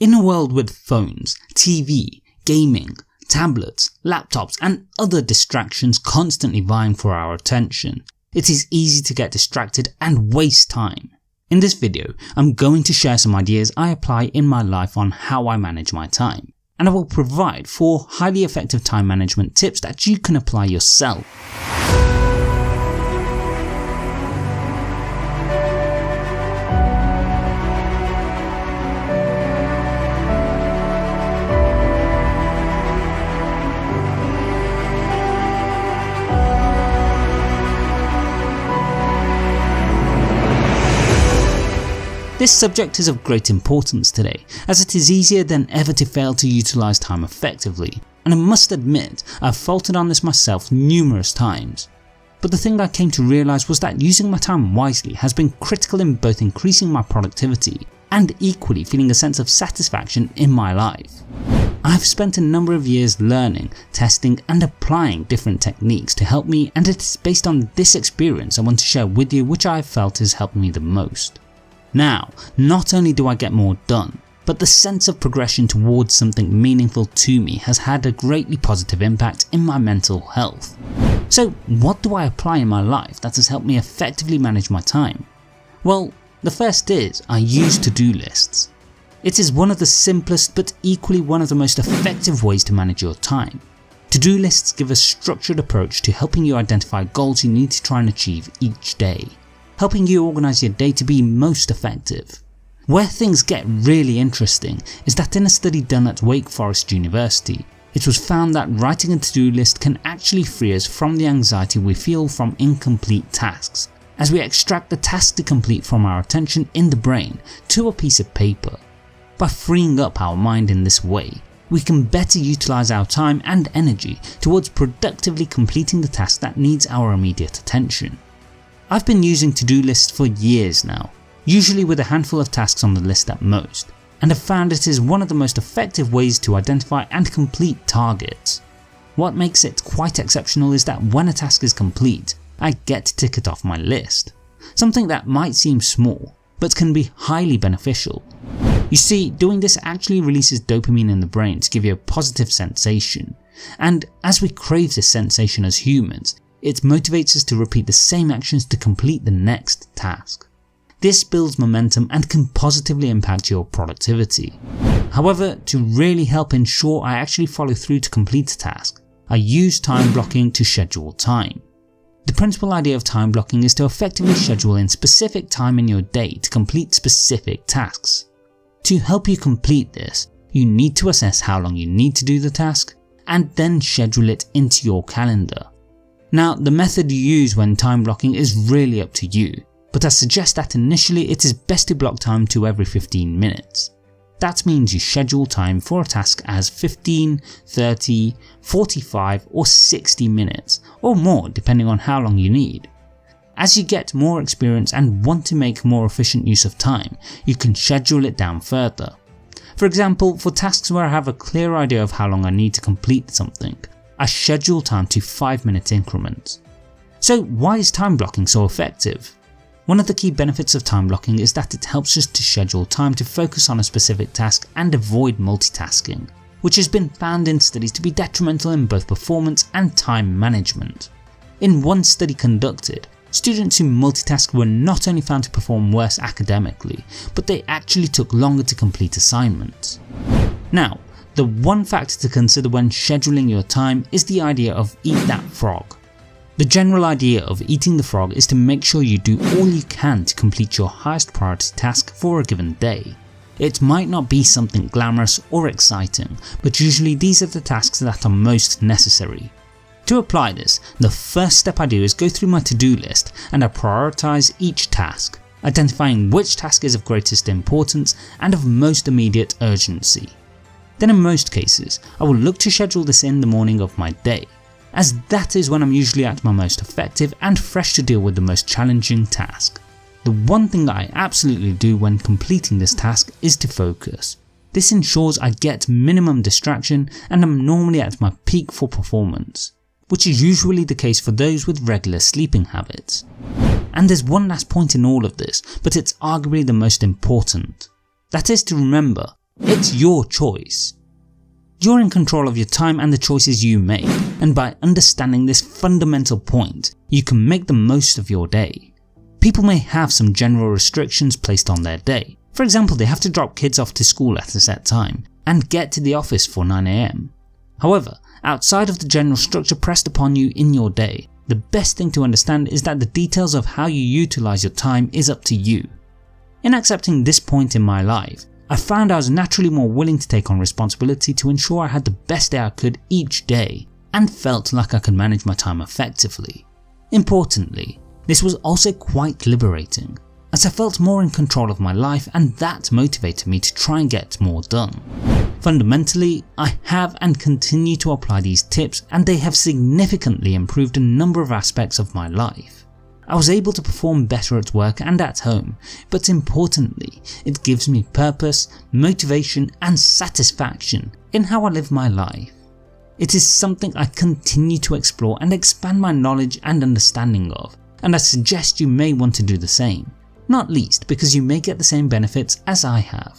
In a world with phones, TV, gaming, tablets, laptops and other distractions constantly vying for our attention, it is easy to get distracted and waste time. In this video, I'm going to share some ideas I apply in my life on how I manage my time, and I will provide 4 highly effective time management tips that you can apply yourself. This subject is of great importance today, as it is easier than ever to fail to utilise time effectively, and I must admit I've faltered on this myself numerous times. But the thing I came to realise was that using my time wisely has been critical in both increasing my productivity and equally feeling a sense of satisfaction in my life. I've spent a number of years learning, testing and applying different techniques to help me, and it is based on this experience I want to share with you which I have felt has helped me the most. Now, not only do I get more done, but the sense of progression towards something meaningful to me has had a greatly positive impact in my mental health. So what do I apply in my life that has helped me effectively manage my time? Well, the first is I use to-do lists. It is one of the simplest but equally one of the most effective ways to manage your time. To-do lists give a structured approach to helping you identify goals you need to try and achieve each day, helping you organise your day to be most effective. Where things get really interesting is that in a study done at Wake Forest University, it was found that writing a to-do list can actually free us from the anxiety we feel from incomplete tasks, as we extract the task to complete from our attention in the brain to a piece of paper. By freeing up our mind in this way, we can better utilise our time and energy towards productively completing the task that needs our immediate attention. I've been using to-do lists for years now, usually with a handful of tasks on the list at most, and have found it is one of the most effective ways to identify and complete targets. What makes it quite exceptional is that when a task is complete, I get to tick it off my list, something that might seem small, but can be highly beneficial. You see, doing this actually releases dopamine in the brain to give you a positive sensation, and as we crave this sensation as humans, it motivates us to repeat the same actions to complete the next task. This builds momentum and can positively impact your productivity. However, to really help ensure I actually follow through to complete a task, I use time blocking to schedule time. The principal idea of time blocking is to effectively schedule in specific time in your day to complete specific tasks. To help you complete this, you need to assess how long you need to do the task, and then schedule it into your calendar. Now, the method you use when time blocking is really up to you, but I suggest that initially it is best to block time to every 15 minutes. That means you schedule time for a task as 15, 30, 45 or 60 minutes, or more depending on how long you need. As you get more experience and want to make more efficient use of time, you can schedule it down further. For example, for tasks where I have a clear idea of how long I need to complete something, I schedule time to 5-minute increments. So why is time blocking so effective? One of the key benefits of time blocking is that it helps us to schedule time to focus on a specific task and avoid multitasking, which has been found in studies to be detrimental in both performance and time management. In one study conducted, students who multitasked were not only found to perform worse academically, but they actually took longer to complete assignments. Now, the one factor to consider when scheduling your time is the idea of eat that frog. The general idea of eating the frog is to make sure you do all you can to complete your highest priority task for a given day. It might not be something glamorous or exciting, but usually these are the tasks that are most necessary. To apply this, the first step I do is go through my to-do list and I prioritise each task, identifying which task is of greatest importance and of most immediate urgency. Then in most cases, I will look to schedule this in the morning of my day, as that is when I'm usually at my most effective and fresh to deal with the most challenging task. The one thing that I absolutely do when completing this task is to focus. This ensures I get minimum distraction and I'm normally at my peak for performance, which is usually the case for those with regular sleeping habits. And there's one last point in all of this, but it's arguably the most important. That is to remember, It's your choice. You're in control of your time and the choices you make, and by understanding this fundamental point, you can make the most of your day. People may have some general restrictions placed on their day. For example, they have to drop kids off to school at a set time and get to the office for 9 AM. However, outside of the general structure pressed upon you in your day, the best thing to understand is that the details of how you utilize your time is up to you. In accepting this point in my life, I found I was naturally more willing to take on responsibility to ensure I had the best day I could each day, and felt like I could manage my time effectively. Importantly, this was also quite liberating, as I felt more in control of my life, and that motivated me to try and get more done. Fundamentally, I have and continue to apply these tips, and they have significantly improved a number of aspects of my life. I was able to perform better at work and at home, but importantly, it gives me purpose, motivation and satisfaction in how I live my life. It is something I continue to explore and expand my knowledge and understanding of, and I suggest you may want to do the same, not least because you may get the same benefits as I have.